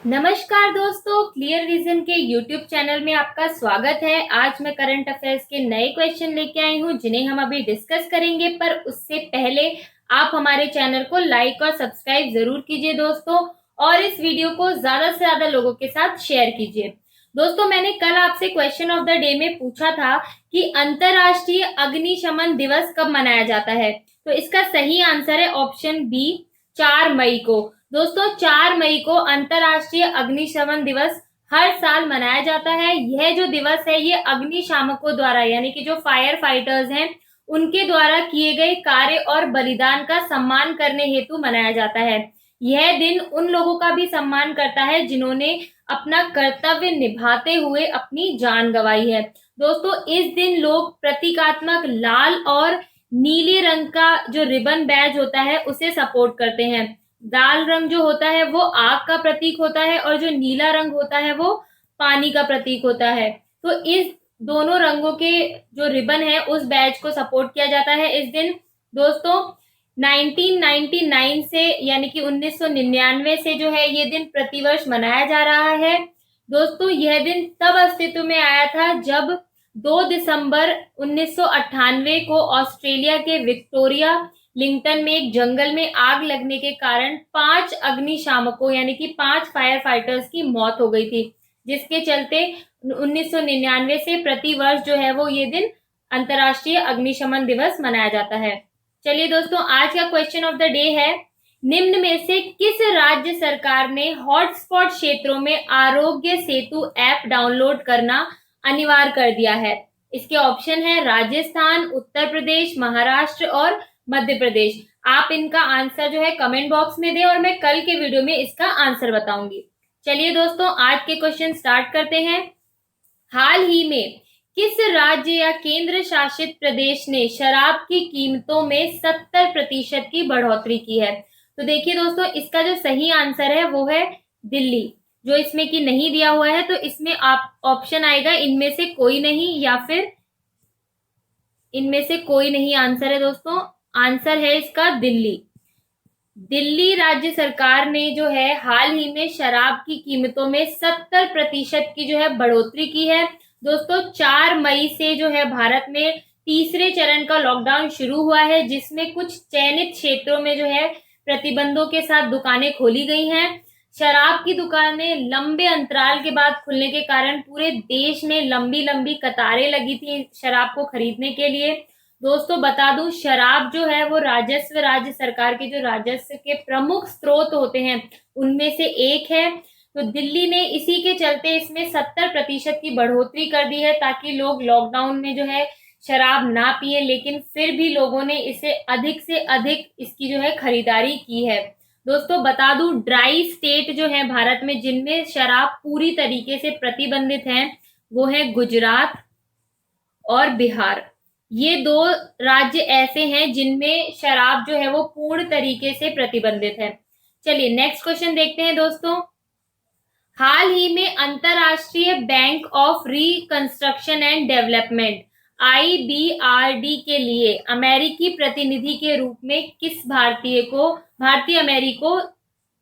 नमस्कार दोस्तों, clear vision के यूट्यूब चैनल में आपका स्वागत है। आज मैं करंट अफेयर्स के नए क्वेश्चन लेके आई हूँ जिन्हें हम अभी डिस्कस करेंगे, पर उससे पहले आप हमारे चैनल को लाइक और सब्सक्राइब जरूर कीजिए दोस्तों, और इस वीडियो को ज्यादा से ज्यादा लोगों के साथ शेयर कीजिए। दोस्तों, मैंने कल आपसे क्वेश्चन ऑफ द डे में पूछा था कि अंतरराष्ट्रीय अग्निशमन दिवस कब मनाया जाता है, तो इसका सही आंसर है ऑप्शन बी, 4 मई को। दोस्तों, 4 मई को अंतरराष्ट्रीय अग्निशमन दिवस हर साल मनाया जाता है। यह जो दिवस है ये अग्निशामकों द्वारा यानी कि जो फायर फाइटर्स हैं उनके द्वारा किए गए कार्य और बलिदान का सम्मान करने हेतु मनाया जाता है। यह दिन उन लोगों का भी सम्मान करता है जिन्होंने अपना कर्तव्य निभाते हुए अपनी जान गंवाई है। दोस्तों, इस दिन लोग प्रतीकात्मक लाल और नीले रंग का जो रिबन बैज होता है उसे सपोर्ट करते हैं। लाल रंग जो होता है वो आग का प्रतीक होता है और जो नीला रंग होता है वो पानी का प्रतीक होता है। तो इस दोनों रंगों के जो रिबन है उस बैज को सपोर्ट किया जाता है इस दिन। दोस्तों, 1999 से यानी कि 1999 से जो है ये दिन प्रतिवर्ष मनाया जा रहा है। दोस्तों, यह दिन तब अस्तित्व में आया था जब 2 दिसंबर 1998 को ऑस्ट्रेलिया के विक्टोरिया लिंगटन में एक जंगल में आग लगने के कारण 5 अग्निशामकों यानी कि 5 फायर फाइटर्स की मौत हो गई थी, जिसके चलते 1999 से प्रतिवर्ष जो है वो ये दिन अंतर्राष्ट्रीय अग्निशमन दिवस मनाया जाता है। चलिए दोस्तों, आज का क्वेश्चन ऑफ द डे है, निम्न में से किस राज्य सरकार ने हॉटस्पॉट क्षेत्रों में आरोग्य सेतु ऐप डाउनलोड करना अनिवार्य कर दिया है? इसके ऑप्शन है राजस्थान, उत्तर प्रदेश, महाराष्ट्र और मध्य प्रदेश। आप इनका आंसर जो है कमेंट बॉक्स में दें और मैं कल के वीडियो में इसका आंसर बताऊंगी। चलिए दोस्तों, आज के क्वेश्चन स्टार्ट करते हैं। हाल ही में किस राज्य या केंद्र शासित प्रदेश ने शराब की कीमतों में 70% की बढ़ोतरी की है? तो देखिए दोस्तों, इसका जो सही आंसर है वो है दिल्ली। जो इसमें कि नहीं दिया हुआ है तो इसमें आप ऑप्शन आएगा इनमें से कोई नहीं या फिर इनमें से कोई नहीं आंसर है दोस्तों। आंसर है इसका दिल्ली। दिल्ली राज्य सरकार ने जो है हाल ही में शराब की कीमतों में 70% की जो है बढ़ोतरी की है। दोस्तों, 4 मई से जो है भारत में तीसरे चरण का लॉकडाउन शुरू हुआ है, जिसमें कुछ चयनित क्षेत्रों में जो है प्रतिबंधों के साथ दुकानें खोली गई हैं। शराब की दुकानें लंबे अंतराल के बाद खुलने के कारण पूरे देश में लंबी लंबी कतारें लगी थी शराब को खरीदने के लिए। दोस्तों, बता दूं, शराब जो है वो राजस्व राज्य सरकार के जो राजस्व के प्रमुख स्रोत होते हैं उनमें से एक है। तो दिल्ली ने इसी के चलते इसमें 70% की बढ़ोतरी कर दी है ताकि लोग लॉकडाउन में जो है शराब ना पिए, लेकिन फिर भी लोगों ने इसे अधिक से अधिक इसकी जो है खरीदारी की है। दोस्तों, बता दूं, ड्राई स्टेट जो है भारत में जिनमें शराब पूरी तरीके से प्रतिबंधित है वो है गुजरात और बिहार। ये 2 राज्य ऐसे हैं जिनमें शराब जो है वो पूर्ण तरीके से प्रतिबंधित है। चलिए नेक्स्ट क्वेश्चन देखते हैं दोस्तों। हाल ही में अंतरराष्ट्रीय bank of reconstruction and development IBRD के लिए अमेरिकी प्रतिनिधि के रूप में किस भारतीय अमेरिकी को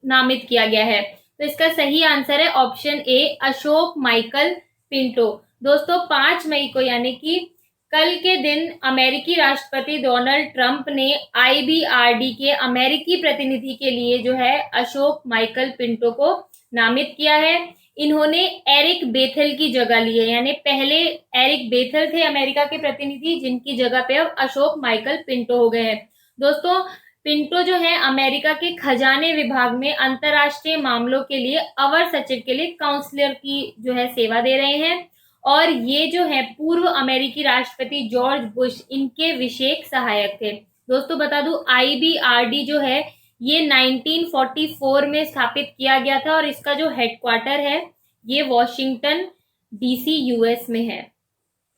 नामित किया गया है? तो इसका सही आंसर है option A, Ashok Michael Pinto. दोस्तों, 5 मई को यानी कि कल के दिन अमेरिकी राष्ट्रपति डोनाल्ड ट्रंप ने IBRD के अमेरिकी प्रतिनिधि के लिए जो है अशोक माइकल पिंटो को नामित किया है। इन्होंने एरिक बेथेल की जगह ली है, यानी पहले एरिक बेथेल थे अमेरिका के प्रतिनिधि, जिनकी जगह पे अब अशोक माइकल पिंटो हो गए हैं। दोस्तों, पिंटो जो है अमेरिका के खजाने विभाग में अंतरराष्ट्रीय मामलों के लिए अवर सचिव के लिए काउंसलर की जो है सेवा दे रहे हैं, और ये जो है पूर्व अमेरिकी राष्ट्रपति जॉर्ज बुश इनके विशेष सहायक थे। दोस्तों, बता दूं, IBRD जो है ये 1944 में स्थापित किया गया था और इसका जो हेडक्वार्टर है ये वॉशिंगटन DC US में है।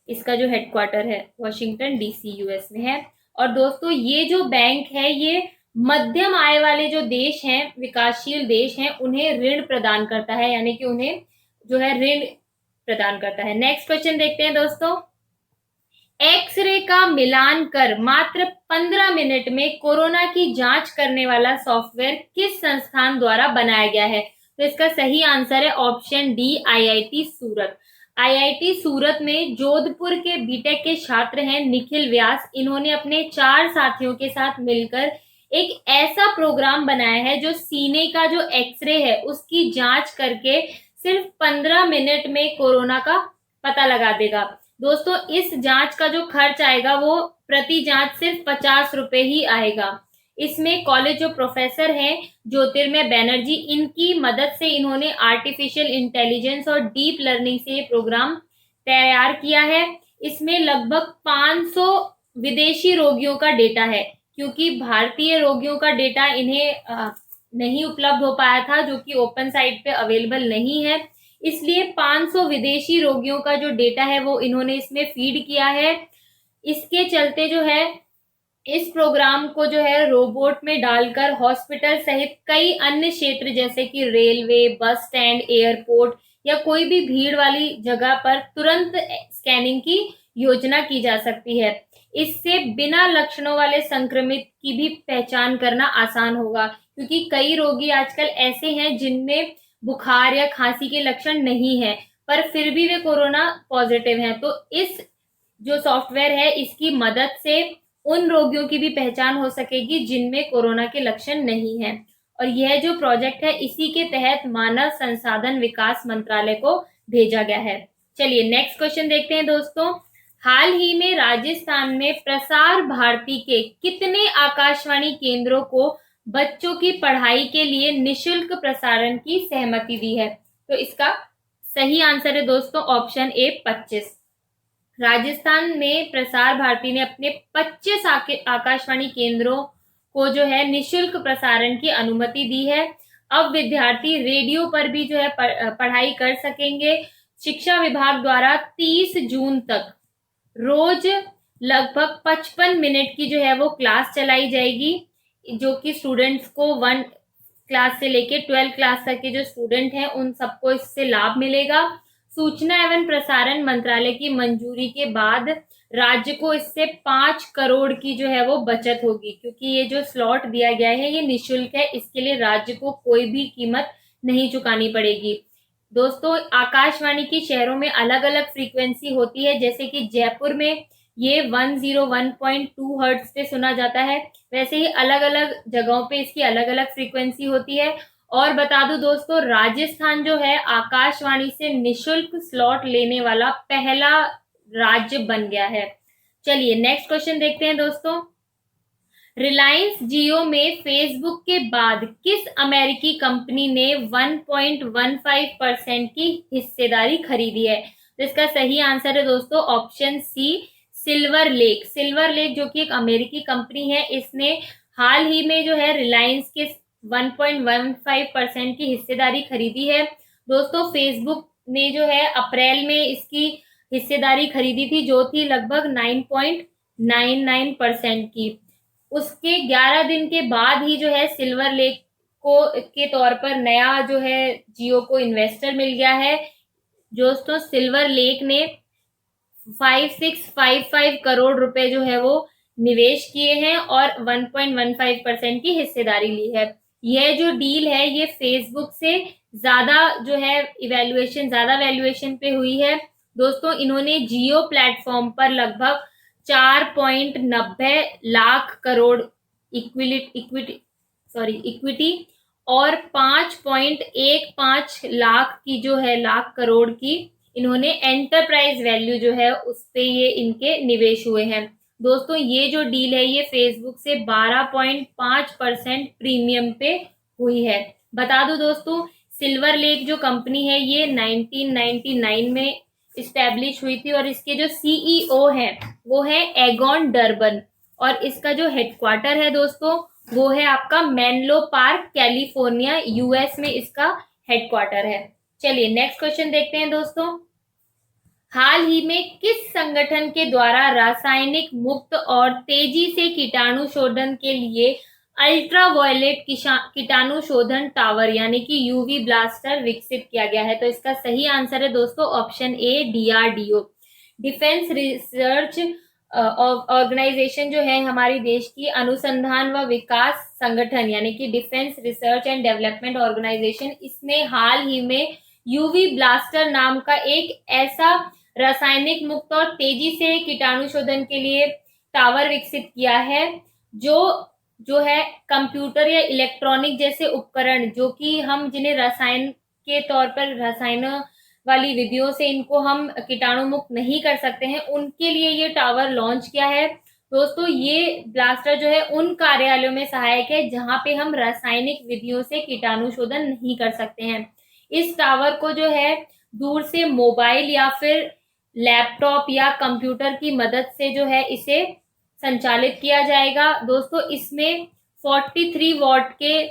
इसका जो हेडक्वार्टर है वॉशिंगटन DC US में है। और दोस्तों, ये जो बैंक है ये मध्यम आय वाले जो देश हैं, विकासशील देश हैं, उन्हें ऋण प्रदान करता है, यानी कि उन्हें जो है ऋण प्रदान करता है। नेक्स्ट क्वेश्चन देखते हैं दोस्तों। एक्सरे का मिलान कर मात्र 15 मिनट में कोरोना की जांच करने वाला सॉफ्टवेयर किस संस्थान द्वारा बनाया गया है? तो इसका सही आंसर है ऑप्शन डी, आईआईटी सूरत। आईआईटी सूरत में जोधपुर के बीटेक के छात्र हैं निखिल व्यास। इन्होंने अपने 4 साथियों के साथ मिलकर एक ऐसा प्रोग्राम बनाया है जो सीने का जो एक्सरे है उसकी जांच करके सिर्फ 15 मिनट में कोरोना का पता लगा देगा। दोस्तों, इस जांच का जो खर्च आएगा वो प्रति जांच सिर्फ 50 रुपए ही आएगा। इसमें कॉलेज जो प्रोफेसर हैं ज्योतिर्मय बैनर्जी, इनकी मदद से इन्होंने आर्टिफिशियल इंटेलिजेंस और डीप लर्निंग से ये प्रोग्राम तैयार किया है। इसमें लगभग 500 विदेशी रोगियों का डेटा है, क्योंकि भारतीय रोगियों का डेटा इन्हें नहीं उपलब्ध हो पाया था, जो कि ओपन साइट पे अवेलेबल नहीं है। इसलिए 500 विदेशी रोगियों का जो डेटा है वो इन्होंने इसमें फीड किया है। इसके चलते जो है इस प्रोग्राम को जो है रोबोट में डालकर हॉस्पिटल सहित कई अन्य क्षेत्र जैसे कि रेलवे, बस स्टैंड, एयरपोर्ट या कोई भी भीड़ वाली जगह पर तुरंत स्कैनिंग की योजना की जा सकती है। इससे बिना लक्षणों वाले संक्रमित की भी पहचान करना आसान होगा, क्योंकि कई रोगी आजकल ऐसे हैं जिनमें बुखार या खांसी के लक्षण नहीं है पर फिर भी वे कोरोना पॉजिटिव हैं। तो इस जो सॉफ्टवेयर है इसकी मदद से उन रोगियों की भी पहचान हो सकेगी जिनमें कोरोना के लक्षण नहीं है। और यह जो प्रोजेक्ट है इसी के तहत मानव संसाधन विकास मंत्रालय को भेजा गया है। चलिए नेक्स्ट क्वेश्चन देखते हैं दोस्तों। हाल ही में राजस्थान में प्रसार भारती के कितने आकाशवाणी केंद्रों को बच्चों की पढ़ाई के लिए निशुल्क प्रसारण की सहमति दी है? तो इसका सही आंसर है दोस्तों ऑप्शन ए, 25। राजस्थान में प्रसार भारती ने अपने 25 आकाशवाणी केंद्रों को जो है निशुल्क प्रसारण की अनुमति दी है। अब विद्यार्थी रेडियो पर भी जो है पढ़ाई कर सकेंगे। शिक्षा विभाग द्वारा 30 जून तक रोज लगभग 55 मिनट की जो है वो क्लास चलाई जाएगी, जो कि स्टूडेंट्स को 1 क्लास से लेके 12 क्लास तक के जो स्टूडेंट हैं उन सबको इससे लाभ मिलेगा। सूचना एवं प्रसारण मंत्रालय की मंजूरी के बाद राज्य को इससे 5 करोड़ की जो है वो बचत होगी, क्योंकि ये जो स्लॉट दिया गया है ये निशुल्क है। इसके लिए राज्य को कोई भी कीमत नहीं चुकानी पड़ेगी। दोस्तों, आकाशवाणी की शहरों में अलग अलग फ्रीक्वेंसी होती है, जैसे कि जयपुर में ये 101.2 हर्ट्ज पे सुना जाता है, वैसे ही अलग अलग जगहों पे इसकी अलग अलग फ्रीक्वेंसी होती है। और बता दूं दोस्तों, राजस्थान जो है आकाशवाणी से निशुल्क स्लॉट लेने वाला पहला राज्य बन गया है। चलिए नेक्स्ट क्वेश्चन देखते हैं दोस्तों। रिलायंस जियो में फेसबुक के बाद किस अमेरिकी कंपनी ने 1.15% की हिस्सेदारी खरीदी है? तो इसका सही आंसर है दोस्तों option C, Silver Lake. Silver Lake जो कि एक अमेरिकी कंपनी है, इसने हाल ही में जो है रिलायंस के 1.15% की हिस्सेदारी खरीदी है। दोस्तों, फेसबुक ने जो है अप्रैल में इसकी हिस्सेदारी खरीदी थी, जो थी लगभग 9.99% की। उसके 11 दिन के बाद ही जो है सिल्वर लेक को के तौर पर नया जो है जियो को इन्वेस्टर मिल गया है। दोस्तों, सिल्वर लेक ने 5655 करोड़ रुपए जो है वो निवेश किए हैं और 1.15% की हिस्सेदारी ली है। यह जो डील है ये फेसबुक से ज्यादा जो है ज्यादा वैल्यूएशन पे हुई है। दोस्तों, इन्होंने जियो प्लेटफॉर्म पर लगभग 4.90 लाख करोड़ इक्विटी और 5.15 लाख करोड़ की इन्होंने एंटरप्राइज वैल्यू जो है उस पे ये इनके निवेश हुए हैं। दोस्तों, ये जो डील है ये फेसबुक से 12.5% प्रीमियम पे हुई है। बता दो दोस्तों, सिल्वर लेक जो कंपनी है ये 1999 में इस्टेब्लिश हुई थी और इसके जो सीईओ हैं वो है एगॉन डर्बन और इसका जो हेडक्वार्टर है दोस्तों वो है आपका मेनलो पार्क, कैलिफोर्निया, यूएस में इसका हेडक्वार्टर है। चलिए नेक्स्ट क्वेश्चन देखते हैं दोस्तों। हाल ही में किस संगठन के द्वारा रासायनिक मुक्त और तेजी से कीटाणु शोधन के लिए अल्ट्रावायलेट कीटाणु शोधन टावर यानी कि यूवी ब्लास्टर विकसित किया गया है? तो इसका सही आंसर है दोस्तों option A, DRDO. Defence research organisation जो है हमारी देश की अनुसंधान व विकास संगठन यानी कि defence research and development organisation, इसने हाल ही में यूवी ब्लास्टर नाम का एक ऐसा रासायनिक मुक्त और तेजी से कीटाणु शोधन के लिए टावर विकसित किया है जो जो है कंप्यूटर या इलेक्ट्रॉनिक जैसे उपकरण, जो कि हम जिन्हें रसायन के तौर पर रसायनों वाली विधियों से इनको हम कीटाणु मुक्त नहीं कर सकते हैं, उनके लिए ये टावर लॉन्च किया है। दोस्तों ये ब्लास्टर जो है उन कार्यालयों में सहायक है जहां पे हम रासायनिक विधियों से कीटाणु शोधन नहीं कर सकते हैं। इस टावर को जो है दूर से मोबाइल या फिर लैपटॉप या कंप्यूटर की मदद से जो है इसे संचालित किया जाएगा। दोस्तों इसमें 43 वॉट के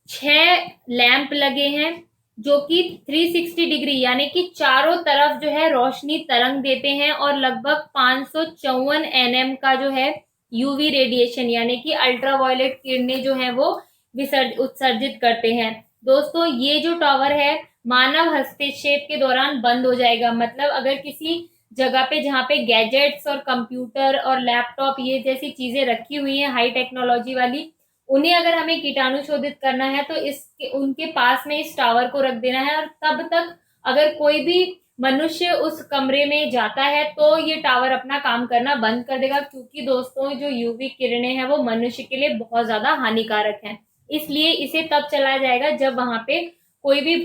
6 लैंप लगे हैं जो कि 360 डिग्री यानी कि चारों तरफ जो है रोशनी तरंग देते हैं और लगभग 554 nm का जो है यूवी रेडिएशन यानी कि अल्ट्रावायलेट किरणें जो है वो उत्सर्जित करते हैं। दोस्तों ये जो टावर है मानव हस्तक्षेप के दौरान बंद हो जाएगा, मतलब अगर किसी जगह पे जहाँ पे गैजेट्स और कंप्यूटर और लैपटॉप ये जैसी चीजें रखी हुई हैं हाई टेक्नोलॉजी वाली, उन्हें अगर हमें कीटाणु शोधित करना है तो इसके उनके पास में इस टावर को रख देना है और तब तक अगर कोई भी मनुष्य उस कमरे में जाता है तो ये टावर अपना काम करना बंद कर देगा, क्योंकि दोस्तों जो यूवी किरणें हैं वो मनुष्य के लिए बहुत ज्यादा हानिकारक हैं। इसलिए इसे तब चलाया जाएगा जब वहां पे कोई भी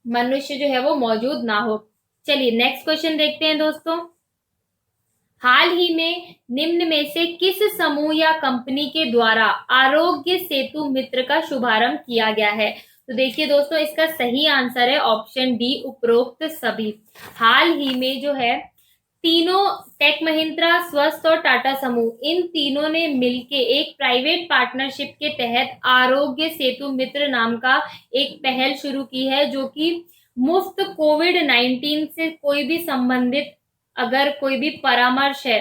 मनुष्य जो है वो मौजूद ना हो। चलिए नेक्स्ट क्वेश्चन देखते हैं दोस्तों। हाल ही में निम्न में से किस समूह या कंपनी के द्वारा आरोग्य सेतु मित्र का शुभारंभ किया गया है? तो देखिए दोस्तों इसका सही आंसर है ऑप्शन डी, उपरोक्त सभी। हाल ही में जो है तीनों टेक महिंद्रा, स्वस्थ और टाटा समूह, इन तीनों ने मिलके एक प्राइवेट पार्टनरशिप के तहत आरोग्य सेतु मित्र नाम का एक पहल शुरू की है जो कि मुफ्त कोविड-19 से कोई भी संबंधित अगर कोई भी परामर्श है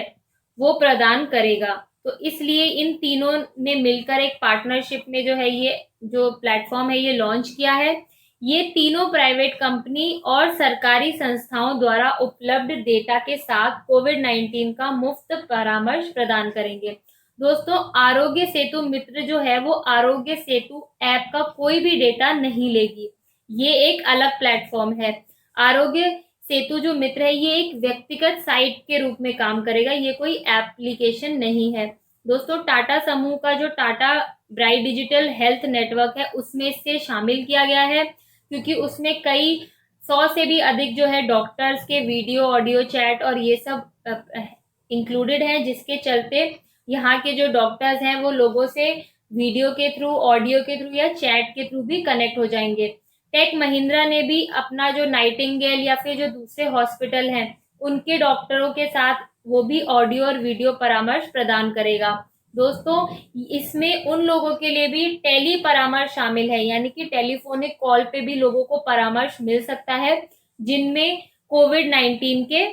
वो प्रदान करेगा। तो इसलिए इन तीनों ने मिलकर एक पार्टनरशिप में जो है ये जो प्लेटफॉर्म है ये लॉन्च किया है। ये तीनों प्राइवेट कंपनी और सरकारी संस्थाओं द्वारा उपलब्ध डेटा के साथ कोविड-19 का मुफ्त परामर्श प्रदान करेंगे। दोस्तों आरोग्य सेतु मित्र जो है वो आरोग्य सेतु ऐप का कोई भी डेटा नहीं लेगी, ये एक अलग प्लेटफॉर्म है। आरोग्य सेतु जो मित्र है ये एक व्यक्तिगत साइट के रूप में काम करेगा, ये कोई एप्लीकेशन नहीं है। दोस्तों टाटा समूह का जो Tata bright digital health network है उसमें से शामिल किया गया है, क्योंकि उसमें कई 100 से भी अधिक जो है डॉक्टर्स के वीडियो ऑडियो चैट और ये सब इंक्लूडेड है, जिसके चलते यहाँ के जो डॉक्टर्स हैं वो लोगों से वीडियो के थ्रू, ऑडियो के थ्रू या चैट के थ्रू भी कनेक्ट हो जाएंगे। टेक महिंद्रा ने भी अपना जो नाइटिंगेल या फिर जो दूसरे हॉस्पिटल हैं उनके डॉक्टरों के साथ वो भी ऑडियो और वीडियो परामर्श प्रदान करेगा। दोस्तों इसमें उन लोगों के लिए भी टेली परामर्श शामिल है, यानी कि टेलीफोनिक कॉल पे भी लोगों को परामर्श मिल सकता है जिनमें कोविड-19 के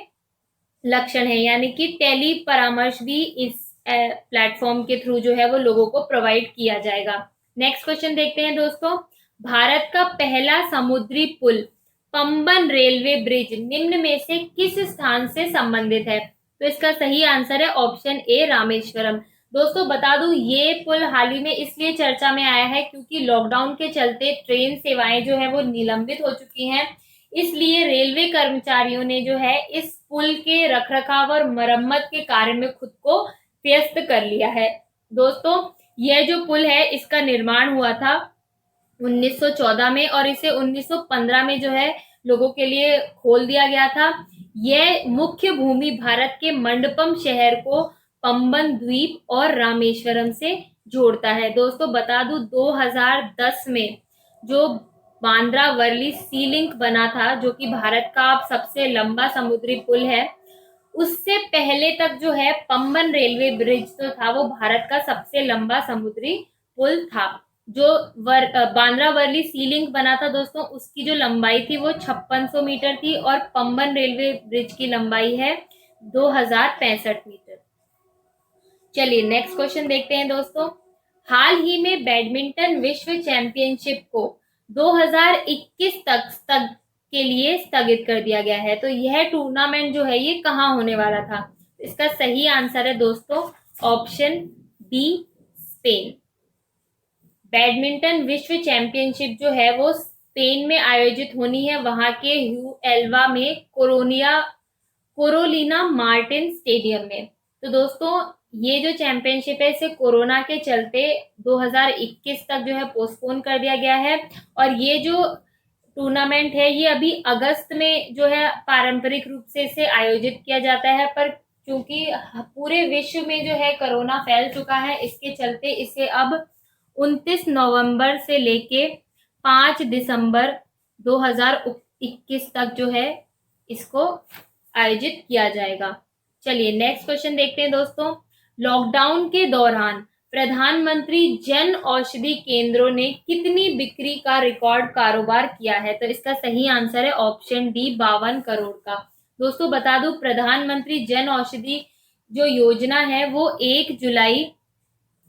लक्षण है, यानी कि टेली परामर्श भी इस प्लेटफॉर्म के थ्रू जो है वो लोगों को प्रोवाइड किया जाएगा। नेक्स्ट क्वेश्चन देखते हैं दोस्तों। भारत का पहला समुद्री पुल पंबन रेलवे ब्रिज निम्न में से किस स्थान से संबंधित है? तो इसका सही आंसर है ऑप्शन ए, रामेश्वरम। दोस्तों बता दूं ये पुल हाल ही में इसलिए चर्चा में आया है क्योंकि लॉकडाउन के चलते ट्रेन सेवाएं जो है वो निलंबित हो चुकी हैं, इसलिए रेलवे कर्मचारियों ने जो है इस पुल के रखरखाव और मरम्मत के कार्य में खुद को व्यस्त कर लिया है। दोस्तों यह जो पुल है इसका निर्माण हुआ था 1914 में और इसे 1915 में जो है लोगों के लिए खोल दिया गया था। यह मुख्य भूमि भारत के मंडपम शहर को पंबन द्वीप और रामेश्वरम से जोड़ता है। दोस्तों बता दूं 2010 में जो बांद्रा वर्ली सी लिंक बना था जो कि भारत का अब सबसे लंबा समुद्री पुल है, उससे पहले तक जो है पंबन रेलवे ब्रिज जो था वो भारत का सबसे लंबा समुद्री पुल था। जो बांद्रा वर्ली सी लिंक बना था दोस्तों उसकी जो लंबाई थी वो 5600 मीटर थी और पंबन रेलवे ब्रिज की लंबाई है 2065 मीटर। चलिए नेक्स्ट क्वेश्चन देखते हैं दोस्तों। हाल ही में बैडमिंटन विश्व चैंपियनशिप को 2021 तक के लिए स्थगित कर दिया गया है। तो यह टूर्नामेंट जो है ये कहाँ होने वाला था? इसका सही आंसर है दोस्तों ऑप्शन बी, स्पेन। बैडमिंटन विश्व चैंपियनशिप जो है वो स्पेन में आयोजित होनी है, वहां के एल्वा में कोरोलिना मार्टिन स्टेडियम में। तो दोस्तों ये जो चैंपियनशिप है इसे कोरोना के चलते 2021 तक जो है पोस्टपोन कर दिया गया है, और ये जो टूर्नामेंट है ये अभी अगस्त में जो है पारंपरिक रूप से इसे आयोजित किया जाता है, पर क्योंकि पूरे विश्व में जो है कोरोना फैल चुका है, इसके चलते इसे अब 29 नवंबर से लेके 5 दिसंबर 2021 तक जो है इसको आयोजित किया जाएगा। चलिए नेक्स्ट क्वेश्चन देखते हैं दोस्तों। लॉकडाउन के दौरान प्रधानमंत्री जन औषधि केंद्रों ने कितनी बिक्री का रिकॉर्ड कारोबार किया है? तो इसका सही आंसर है ऑप्शन डी, 52 करोड़ का। दोस्तों बता दूं, प्रधानमंत्री जन औषधि जो योजना है वो 1 जुलाई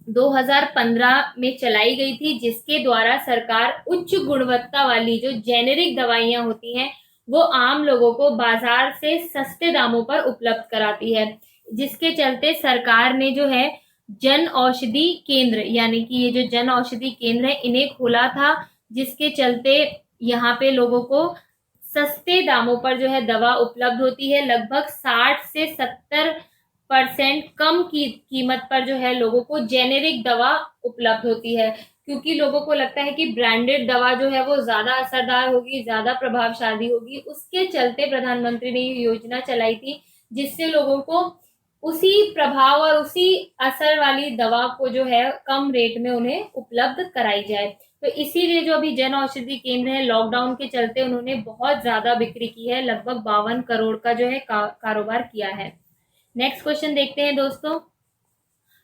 2015 में चलाई गई थी, जिसके द्वारा सरकार उच्च गुणवत्ता वाली जो जेनेरिक दवाइयां होती हैं वो आम लोगों को बाजार से सस्ते दामों पर उपलब्ध कराती है, जिसके चलते सरकार ने जो है जन औषधि केंद्र यानी कि ये जो जन औषधि केंद्र है इन्हें खोला था, जिसके चलते यहाँ पे लोगों को सस्ते दामों पर जो है दवा उपलब्ध होती है। लगभग 60 से 70% कम की कीमत पर जो है लोगों को जेनेरिक दवा उपलब्ध होती है, क्योंकि लोगों को लगता है कि ब्रांडेड दवा जो है वो ज्यादा असरदार होगी, ज्यादा प्रभावशाली होगी। उसके चलते प्रधानमंत्री ने ये योजना चलाई थी, जिससे लोगों को उसी प्रभाव और उसी असर वाली दवा को जो है कम रेट में उन्हें उपलब्ध कराई जाए। तो इसीलिए जो अभी जन औषधि केंद्र है लॉकडाउन के चलते उन्होंने बहुत ज्यादा बिक्री की है, लगभग 52 करोड़ का जो है कारोबार किया है। नेक्स्ट क्वेश्चन देखते हैं दोस्तों।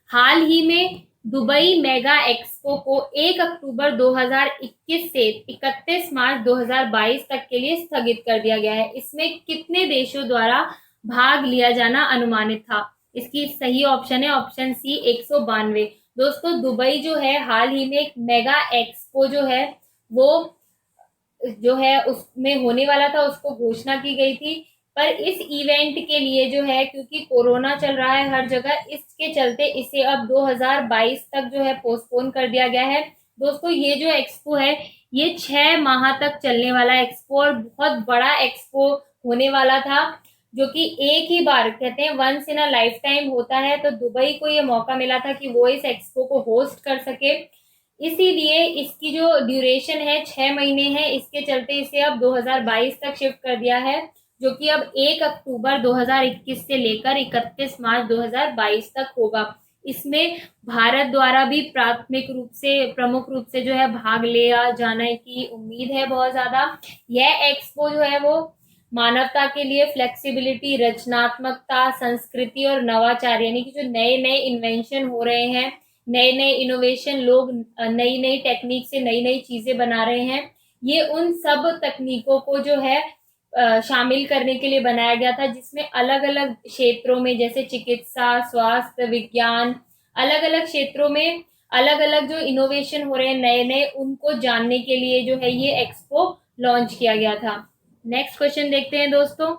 हाल ही में दुबई मेगा एक्सपो को 1 अक्टूबर 2021 से 31 मार्च 2022 तक के लिए स्थगित कर दिया गया है। इसमें कितने देशों द्वारा भाग लिया जाना अनुमानित था? इसकी सही ऑप्शन है ऑप्शन सी, 192। दोस्तों दुबई जो है हाल ही में एक मेगा एक्सपो जो है वो जो है उसमें होने वाला था, उसको घोषणा की गई थी, पर इस इवेंट के लिए जो है क्योंकि कोरोना चल रहा है हर जगह, इसके चलते इसे अब 2022 तक जो है पोस्टपोन कर दिया गया है। दोस्तों ये जो एक्सपो है ये 6 माह तक चलने वाला एक्सपो और बहुत बड़ा एक्सपो होने वाला था, जो कि एक ही बार कहते हैं once in a lifetime होता है। तो दुबई को ये मौका मिला था कि वो इस एक्सपो को होस्ट कर सके, इसीलिए इसकी जो ड्यूरेशन है 6 महीने है, इसके चलते इसे अब 2022 तक शिफ्ट कर दिया है, जो कि अब 1 अक्टूबर 2021 से लेकर 31 मार्च 2022 तक होगा। इसमें भारत द्वारा भी प्रमुख रूप से जो है भाग लिया जाने की उम्मीद है बहुत ज्यादा। यह एक्सपो जो है वो मानवता के लिए फ्लेक्सिबिलिटी, रचनात्मकता, संस्कृति और नवाचार यानी कि जो नए नए इन्वेंशन हो रहे हैं, नए नए इनोवेशन, लोग नई नई टेक्निक से नई नई चीजें बना रहे हैं, ये उन सब तकनीकों को जो है शामिल करने के लिए बनाया गया था, जिसमें अलग अलग क्षेत्रों में जैसे चिकित्सा, स्वास्थ्य, विज्ञान, अलग अलग क्षेत्रों में अलग अलग जो इनोवेशन हो रहे हैं नए नए, उनको जानने के लिए जो है ये एक्सपो लॉन्च किया गया था। नेक्स्ट क्वेश्चन देखते हैं दोस्तों।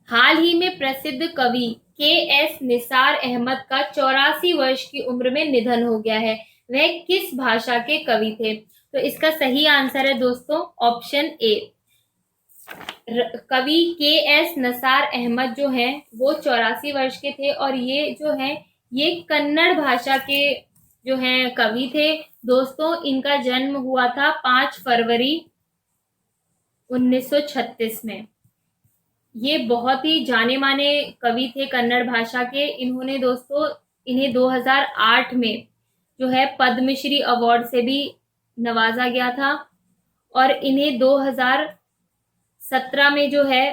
हाल ही में प्रसिद्ध कवि के.एस. निसार अहमद का 84 वर्ष की उम्र में निधन हो गया है। वह किस भाषा के कवि थे? तो इसका सही आंसर है दोस्तों ऑप्शन ए। कवि के.एस. निसार अहमद जो हैं वो 84 वर्ष के थे, और ये जो है ये कन्नड़ भाषा के जो हैं कवि थे। दोस्तों इनका जन्म हुआ था 5 फरवरी 1936 में। ये बहुत ही जाने माने कवि थे कन्नड़ भाषा के। इन्होंने दोस्तों इन्हें 2008 में जो है पद्मश्री अवार्ड से भी नवाजा गया था, और इन्हें 2017 में जो है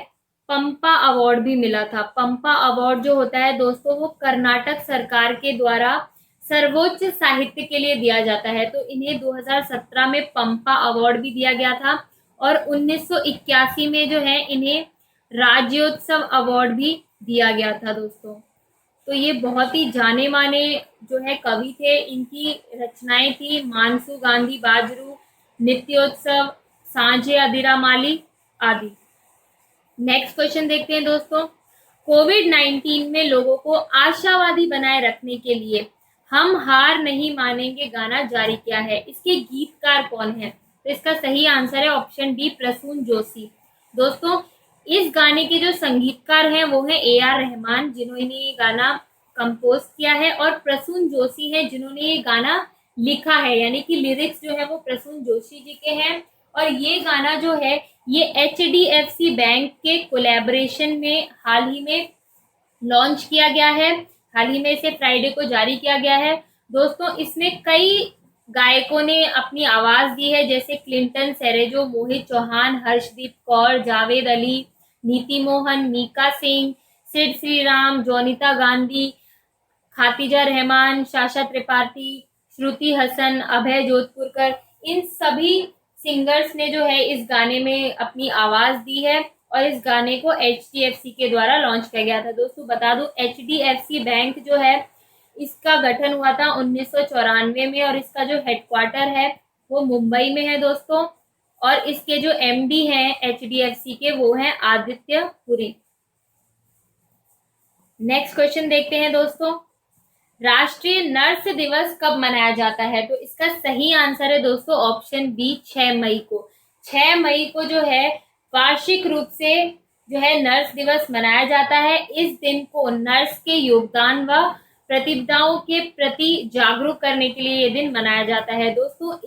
पंपा अवार्ड भी मिला था। पंपा अवार्ड जो होता है दोस्तों वो कर्नाटक सरकार के द्वारा सर्वोच्च साहित्य के लिए दिया जाता है। तो इन्हें 2017 में पंपा अवार्ड भी दिया गया था, और 1981 में जो है इन्हें राज्योत्सव अवार्ड भी दिया गया था दोस्तों। तो ये बहुत ही जाने माने जो है कवि थे। इनकी रचनाएं थी मानसू गांधी बाजरू, नित्योत्सव, सांझे अदिरा माली आदि। नेक्स्ट क्वेश्चन देखते हैं दोस्तों। कोविड-19 में लोगों को आशावादी बनाए रखने के लिए हम हार नहीं मानेंगे गाना जारी किया है। इसके गीतकार कौन है? तो इसका सही आंसर है ऑप्शन डी, प्रसून जोशी। दोस्तों, इस गाने के जो संगीतकार हैं वो है ए.आर. रहमान, जिन्होंने ये गाना कंपोज किया है, और प्रसून जोशी हैं जिन्होंने ये गाना लिखा है, यानी कि लिरिक्स जो है वो प्रसून जोशी जी के हैं। और ये गाना जो है ये HDFC बैंक के कोलैबोरेशन में हाल ही में लॉन्च किया गया है। हाल ही में इसे फ्राइडे को जारी किया गया है। दोस्तों, इसमें कई गायकों ने अपनी आवाज दी है, जैसे क्लिंटन सेरेजो, मोहित चौहान, हर्षदीप कौर, जावेद अली, नीति मोहन, मीका सिंह, सिड श्रीराम, जोनिता गांधी, खातिजा रहमान, साशा त्रिपाठी, श्रुति हसन, अभय जोधपुरकर, इन सभी सिंगर्स ने जो है इस गाने में अपनी आवाज दी है, और इस गाने को HDFC के द्वारा लॉन्च किया गया था। दोस्तों, बता दूं, HDFC बैंक जो है इसका गठन हुआ था 1994 में, और इसका जो हेडक्वार्टर है वो मुंबई में है दोस्तों। और इसके जो MD हैं HDFC के वो हैं आदित्य पुरी। नेक्स्ट क्वेश्चन देखते हैं दोस्तों, राष्ट्रीय नर्स दिवस कब मनाया जाता है? तो इसका सही आंसर है दोस्तों ऑप्शन बी, 6 मई को। 6 मई को जो है वार्षिक रूप से जो है नर्स दिवस मनाया जाता है। इस दिन को नर्स के योगदान व प्रतिबद्धताओं के प्रति जागरूक करने के लिए ये दिन मनाया जाता है। दोस्तों,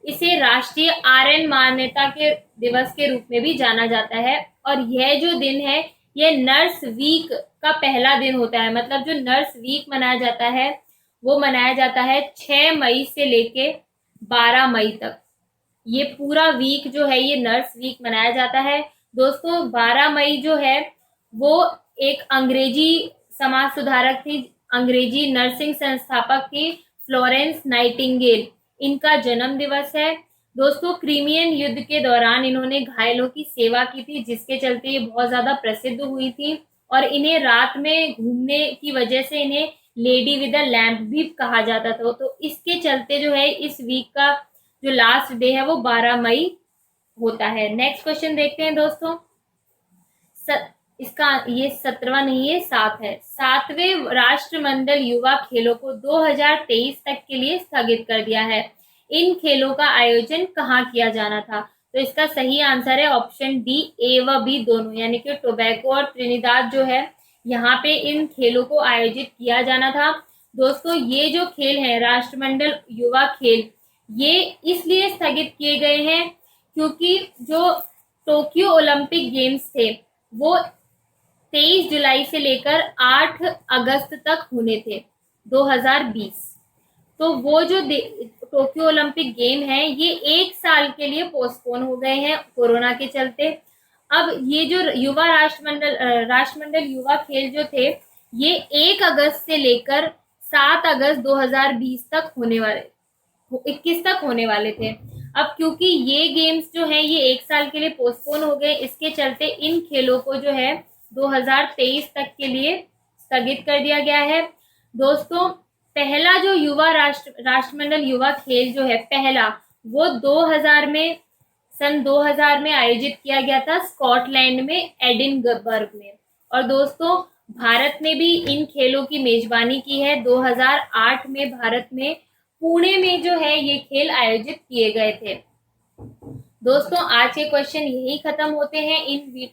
इसे राष्ट्रीय RN मान्यता के दिवस के रूप में भी जाना जाता है। और यह जो दिन है यह नर्स वीक का पहला दिन होता है। मतलब जो नर्स वीक मनाया जाता है वो मनाया जाता है 6 मई से लेके 12 मई तक। ये पूरा वीक जो है ये नर्स वीक मनाया जाता है। दोस्तों, 12 मई जो है वो एक अंग्रेजी समाज सुधारक थी, अंग्रेजी नर्सिंग संस्थापक थी, फ्लोरेंस नाइटिंगेल, इनका जन्म दिवस है। दोस्तों, क्रीमियन युद्ध के दौरान इन्होंने घायलों की सेवा की थी, जिसके चलते ये बहुत ज्यादा प्रसिद्ध हुई थी। और इन्हें रात में घूमने की वजह से इन्हें लेडी विद अ लैम्प भी कहा जाता था। तो इसके चलते जो है इस वीक का जो लास्ट डे है वो 12 मई होता है। नेक्स्ट क्वेश्चन देखते हैं दोस्तों, इसका ये 17वां नहीं है, 7 है। 7वें राष्ट्रमंडल युवा खेलों को 2023 तक के लिए स्थगित कर दिया है। इन खेलों का आयोजन कहाँ किया जाना था? तो इसका सही आंसर है ऑप्शन डी, ए व बी दोनों, यानी कि टोबैगो और त्रिनिदाद जो है यहाँ पे इन खेलों को आयोजित किया जाना था। दोस्तों, ये जो खेल है राष्ट्रमंडल युवा खेल, ये इसलिए स्थगित किए गए हैं क्योंकि जो टोक्यो ओलंपिक गेम्स थे वो 23 जुलाई से लेकर 8 अगस्त तक होने थे 2020। तो वो जो टोक्यो ओलंपिक गेम है ये 1 साल के लिए पोस्टपोन हो गए हैं कोरोना के चलते। अब ये जो युवा राष्ट्रमंडल युवा खेल जो थे ये 1 अगस्त से लेकर 7 अगस्त 2020 तक होने वाले 21 तक होने वाले थे। अब क्योंकि ये गेम्स जो है ये 1 साल के लिए पोस्टपोन हो गए, इसके चलते इन खेलों को जो है 2023 तक के लिए स्थगित कर दिया गया है। दोस्तों, पहला जो युवा राष्ट्रमंडल युवा खेल जो है पहला, वो सन 2000 में आयोजित किया गया था स्कॉटलैंड में, एडिनबर्ग में। और दोस्तों, भारत ने भी इन खेलों की मेजबानी की है। 2008 में भारत में पुणे में जो है ये खेल आयोजित किए गए थे। दोस्तों, आज के क्वेश्चन यही खत्म होते हैं। इन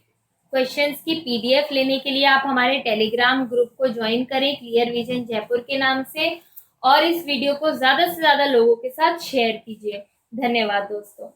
क्वेश्चंस की PDF लेने के लिए आप हमारे टेलीग्राम ग्रुप को ज्वाइन करें, क्लियर विजन जयपुर के नाम से, और इस वीडियो को ज्यादा से ज्यादा लोगों के साथ शेयर कीजिए। धन्यवाद दोस्तों।